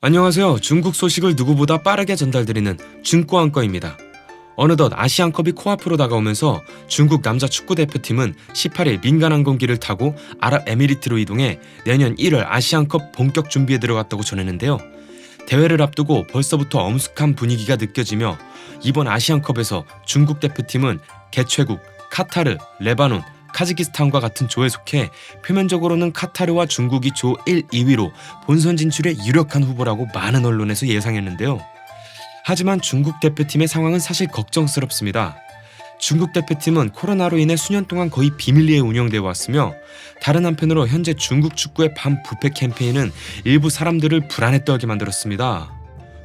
안녕하세요. 중국 소식을 누구보다 빠르게 전달드리는 중국안꺼입니다. 어느덧 아시안컵이 코앞으로 다가오면서 중국 남자 축구대표팀은 18일 민간항공기를 타고 아랍에미리트로 이동해 내년 1월 아시안컵 본격 준비에 들어갔다고 전했는데요. 대회를 앞두고 벌써부터 엄숙한 분위기가 느껴지며 이번 아시안컵에서 중국 대표팀은 개최국 카타르, 레바논, 카자흐스탄과 같은 조에 속해 표면적으로는 카타르와 중국이 조 1, 2위로 본선 진출에 유력한 후보라고 많은 언론에서 예상했는데요. 하지만 중국 대표팀의 상황은 사실 걱정스럽습니다. 중국 대표팀은 코로나로 인해 수년 동안 거의 비밀리에 운영되어 왔으며 다른 한편으로 현재 중국 축구의 반부패 캠페인은 일부 사람들을 불안에 떨게 만들었습니다.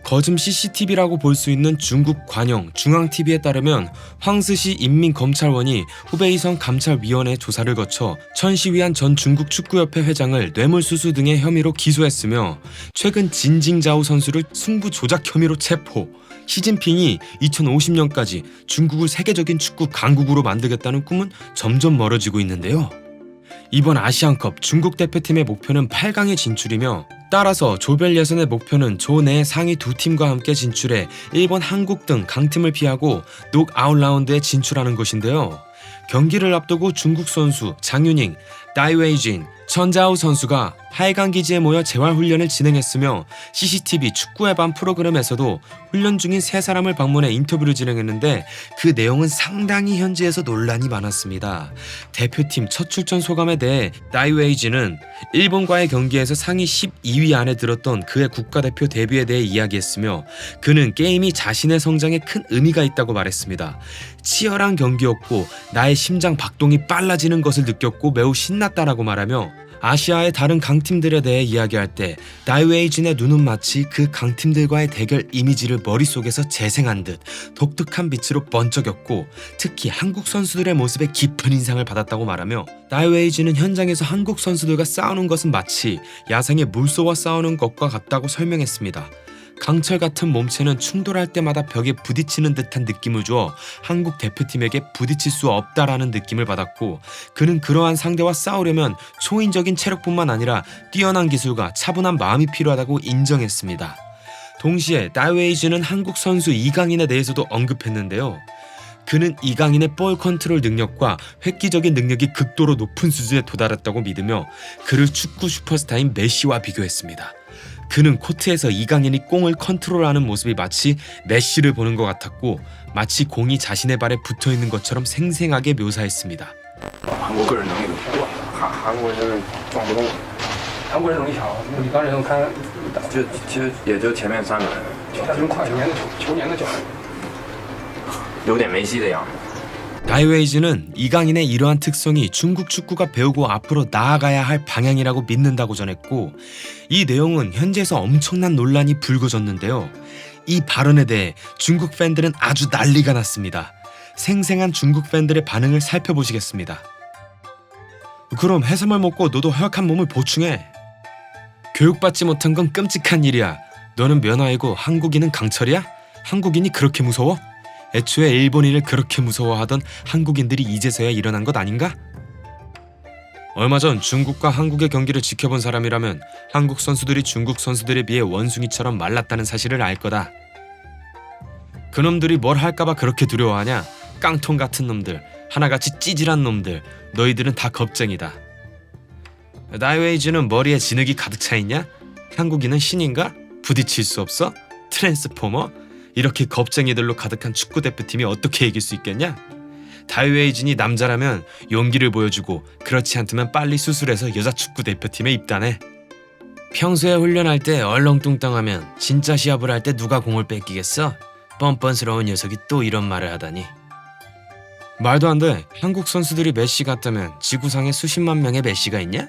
거즘 CCTV라고 볼 수 있는 중국 관영 중앙TV에 따르면 황스시 인민검찰원이 후베이성 감찰위원회 조사를 거쳐 천시위안 전 중국 축구협회 회장을 뇌물수수 등의 혐의로 기소했으며 최근 진징자오 선수를 승부 조작 혐의로 체포, 시진핑이 2050년까지 중국을 세계적인 축구 강국으로 만들겠다는 꿈은 점점 멀어지고 있는데요. 이번 아시안컵 중국 대표팀의 목표는 8강에 진출이며 따라서 조별 예선의 목표는 조 내 상위 두 팀과 함께 진출해 일본, 한국 등 강팀을 피하고 녹아웃 라운드에 진출하는 것인데요. 경기를 앞두고 중국 선수 장윤잉, 다이웨이진, 천자오 선수가 하이강 기지에 모여 재활훈련을 진행했으며 CCTV 축구의 밤 프로그램에서도 훈련 중인 세 사람을 방문해 인터뷰를 진행했는데 그 내용은 상당히 현지에서 논란이 많았습니다. 대표팀 첫 출전 소감에 대해 다이웨이진은 일본과의 경기에서 상위 12위 안에 들었던 그의 국가대표 데뷔에 대해 이야기했으며 그는 게임이 자신의 성장에 큰 의미가 있다고 말했습니다. 치열한 경기였고 나의 심장 박동이 빨라지는 것을 느꼈고 매우 신났다라고 말하며 아시아의 다른 강팀들에 대해 이야기할 때 다이웨이진의 눈은 마치 그 강팀들과의 대결 이미지를 머릿속에서 재생한 듯 독특한 빛으로 번쩍였고 특히 한국 선수들의 모습에 깊은 인상을 받았다고 말하며 다이웨이진은 현장에서 한국 선수들과 싸우는 것은 마치 야생의 물소와 싸우는 것과 같다고 설명했습니다. 강철 같은 몸체는 충돌할 때마다 벽에 부딪히는 듯한 느낌을 주어 한국 대표팀에게 부딪힐 수 없다라는 느낌을 받았고 그는 그러한 상대와 싸우려면 초인적인 체력뿐만 아니라 뛰어난 기술과 차분한 마음이 필요하다고 인정했습니다. 동시에 다이웨이즈는 한국 선수 이강인에 대해서도 언급했는데요. 그는 이강인의 볼 컨트롤 능력과 획기적인 능력이 극도로 높은 수준에 도달했다고 믿으며 그를 축구 슈퍼스타인 메시와 비교했습니다. 그는 코트에서 이강인이 공을 컨트롤하는 모습이 마치 메시를 보는 것 같았고 마치 공이 자신의 발에 붙어있는 것처럼 생생하게 묘사했습니다. 다이웨이즈는 이강인의 이러한 특성이 중국 축구가 배우고 앞으로 나아가야 할 방향이라고 믿는다고 전했고 이 내용은 현지에서 엄청난 논란이 불거졌는데요. 이 발언에 대해 중국 팬들은 아주 난리가 났습니다. 생생한 중국 팬들의 반응을 살펴보시겠습니다. 그럼 해산물 먹고 너도 허약한 몸을 보충해. 교육받지 못한 건 끔찍한 일이야. 너는 면화이고 한국인은 강철이야? 한국인이 그렇게 무서워? 애초에 일본인을 그렇게 무서워하던 한국인들이 이제서야 일어난 것 아닌가? 얼마 전 중국과 한국의 경기를 지켜본 사람이라면 한국 선수들이 중국 선수들에 비해 원숭이처럼 말랐다는 사실을 알 거다. 그놈들이 뭘 할까봐 그렇게 두려워하냐? 깡통 같은 놈들, 하나같이 찌질한 놈들, 너희들은 다 겁쟁이다. 다이웨이즈는 머리에 진흙이 가득 차 있냐? 한국인은 신인가? 부딪힐 수 없어? 트랜스포머? 이렇게 겁쟁이들로 가득한 축구대표팀이 어떻게 이길 수 있겠냐? 다이웨이진이 남자라면 용기를 보여주고 그렇지 않다면 빨리 수술해서 여자 축구대표팀에 입단해. 평소에 훈련할 때 얼렁뚱땅하면 진짜 시합을 할 때 누가 공을 뺏기겠어? 뻔뻔스러운 녀석이 또 이런 말을 하다니. 말도 안 돼. 한국 선수들이 메시 같다면 지구상에 수십만 명의 메시가 있냐?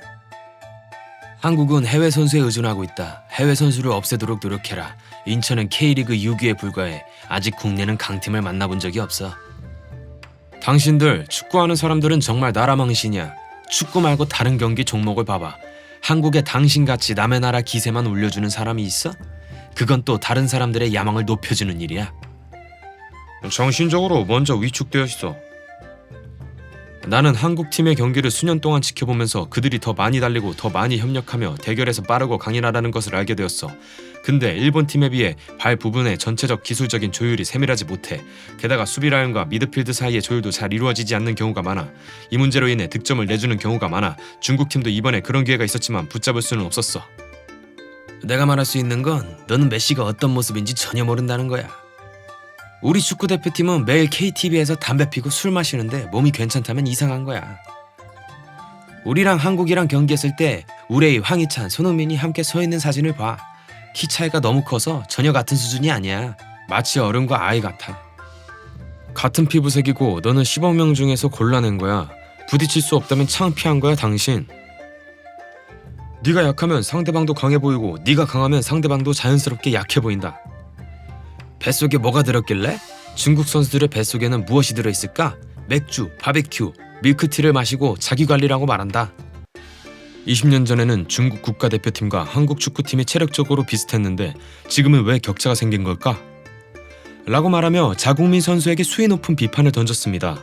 한국은 해외 선수에 의존하고 있다. 해외 선수를 없애도록 노력해라. 인천은 K리그 6위에 불과해. 아직 국내는 강팀을 만나본 적이 없어. 당신들 축구하는 사람들은 정말 나라망신이야. 축구 말고 다른 경기 종목을 봐봐. 한국에 당신같이 남의 나라 기세만 올려주는 사람이 있어? 그건 또 다른 사람들의 야망을 높여주는 일이야. 정신적으로 먼저 위축되어 있어. 나는 한국팀의 경기를 수년 동안 지켜보면서 그들이 더 많이 달리고 더 많이 협력하며 대결에서 빠르고 강인하다는 것을 알게 되었어. 근데 일본 팀에 비해 발 부분의 전체적 기술적인 조율이 세밀하지 못해 게다가 수비 라인과 미드필드 사이의 조율도 잘 이루어지지 않는 경우가 많아 이 문제로 인해 득점을 내주는 경우가 많아 중국 팀도 이번에 그런 기회가 있었지만 붙잡을 수는 없었어. 내가 말할 수 있는 건 너는 메시가 어떤 모습인지 전혀 모른다는 거야. 우리 축구 대표팀은 매일 KTV에서 담배 피고 술 마시는데 몸이 괜찮다면 이상한 거야. 우리랑 한국이랑 경기했을 때 우레이, 황희찬, 손흥민이 함께 서 있는 사진을 봐. 키 차이가 너무 커서 전혀 같은 수준이 아니야. 마치 어른과 아이 같아. 같은 피부색이고 너는 10억 명 중에서 골라낸 거야. 부딪힐 수 없다면 창피한 거야 당신. 네가 약하면 상대방도 강해 보이고 네가 강하면 상대방도 자연스럽게 약해 보인다. 뱃속에 뭐가 들었길래? 중국 선수들의 뱃속에는 무엇이 들어있을까? 맥주, 바베큐, 밀크티를 마시고 자기관리라고 말한다. 20년 전에는 중국 국가대표팀과 한국 축구팀이 체력적으로 비슷했는데 지금은 왜 격차가 생긴 걸까? 라고 말하며 자국민 선수에게 수위 높은 비판을 던졌습니다.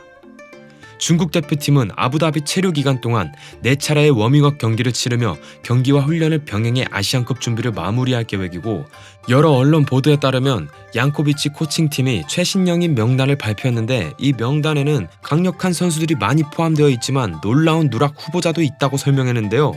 중국 대표팀은 아부다비 체류 기간 동안 4차례의 워밍업 경기를 치르며 경기와 훈련을 병행해 아시안컵 준비를 마무리할 계획이고 여러 언론 보도에 따르면 양코비치 코칭팀이 최신령인 명단을 발표했는데 이 명단에는 강력한 선수들이 많이 포함되어 있지만 놀라운 누락 후보자도 있다고 설명했는데요.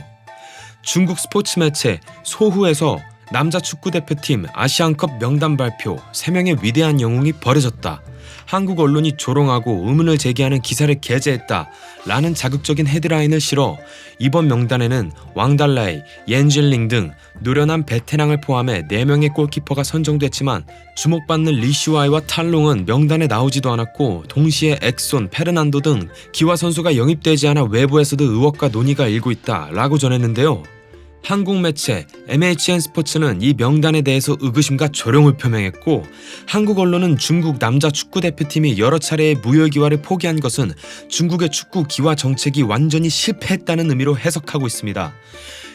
중국 스포츠 매체 소후에서 남자 축구대표팀 아시안컵 명단 발표 3명의 위대한 영웅이 버려졌다. 한국 언론이 조롱하고 의문을 제기하는 기사를 게재했다 라는 자극적인 헤드라인을 실어 이번 명단에는 왕달라이, 옌질링 등 노련한 베테랑을 포함해 4명의 골키퍼가 선정됐지만 주목받는 리슈아이와 탈롱은 명단에 나오지도 않았고 동시에 엑손, 페르난도 등 기화 선수가 영입되지 않아 외부에서도 의혹과 논의가 일고 있다 라고 전했는데요. 한국 매체 MHN 스포츠는 이 명단에 대해서 의구심과 조롱을 표명했고 한국 언론은 중국 남자 축구대표팀이 여러 차례의 무혈기화를 포기한 것은 중국의 축구 기화 정책이 완전히 실패했다는 의미로 해석하고 있습니다.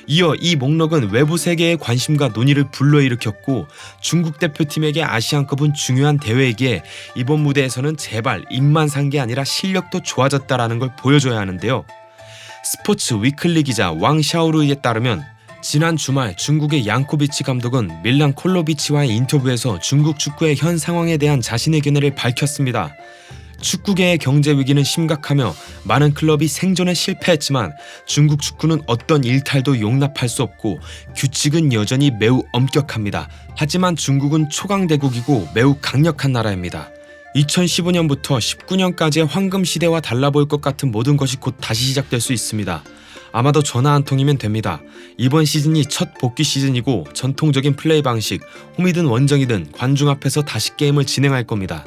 이어 이 목록은 외부 세계의 관심과 논의를 불러일으켰고 중국 대표팀에게 아시안컵은 중요한 대회이기에 이번 무대에서는 제발 입만 산 게 아니라 실력도 좋아졌다라는 걸 보여줘야 하는데요. 스포츠 위클리 기자 왕 샤오르이에 따르면 지난 주말 중국의 양코비치 감독은 밀란 콜로비치와의 인터뷰에서 중국 축구의 현 상황에 대한 자신의 견해를 밝혔습니다. 축구계의 경제 위기는 심각하며 많은 클럽이 생존에 실패했지만 중국 축구는 어떤 일탈도 용납할 수 없고 규칙은 여전히 매우 엄격합니다. 하지만 중국은 초강대국이고 매우 강력한 나라입니다. 2015년부터 19년까지의 황금 시대와 달라 보일 것 같은 모든 것이 곧 다시 시작될 수 있습니다. 아마도 전화 한 통이면 됩니다. 이번 시즌이 첫 복귀 시즌이고 전통적인 플레이 방식, 홈이든 원정이든 관중 앞에서 다시 게임을 진행할 겁니다.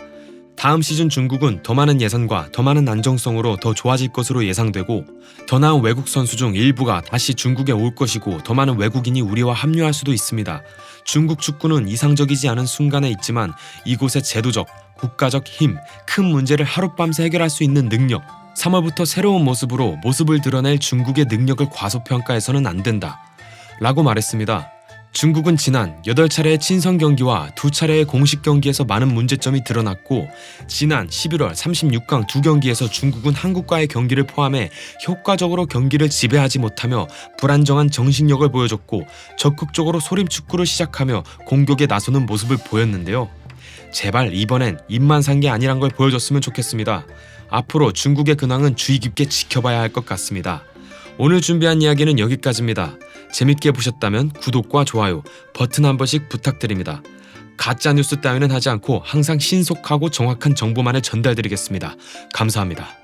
다음 시즌 중국은 더 많은 예산과 더 많은 안정성으로 더 좋아질 것으로 예상되고 더 나은 외국 선수 중 일부가 다시 중국에 올 것이고 더 많은 외국인이 우리와 합류할 수도 있습니다. 중국 축구는 이상적이지 않은 순간에 있지만 이곳의 제도적, 국가적 힘, 큰 문제를 하룻밤새 해결할 수 있는 능력 3월부터 새로운 모습으로 모습을 드러낼 중국의 능력을 과소평가해서는 안 된다 라고 말했습니다. 중국은 지난 8차례의 친선 경기와 2차례의 공식 경기에서 많은 문제점이 드러났고 지난 11월 36강 2경기에서 중국은 한국과의 경기를 포함해 효과적으로 경기를 지배하지 못하며 불안정한 정신력을 보여줬고 적극적으로 소림축구를 시작하며 공격에 나서는 모습을 보였는데요. 제발 이번엔 입만 산 게 아니란 걸 보여줬으면 좋겠습니다. 앞으로 중국의 근황은 주의 깊게 지켜봐야 할 것 같습니다. 오늘 준비한 이야기는 여기까지입니다. 재밌게 보셨다면 구독과 좋아요, 버튼 한 번씩 부탁드립니다. 가짜 뉴스 따위는 하지 않고 항상 신속하고 정확한 정보만을 전달드리겠습니다. 감사합니다.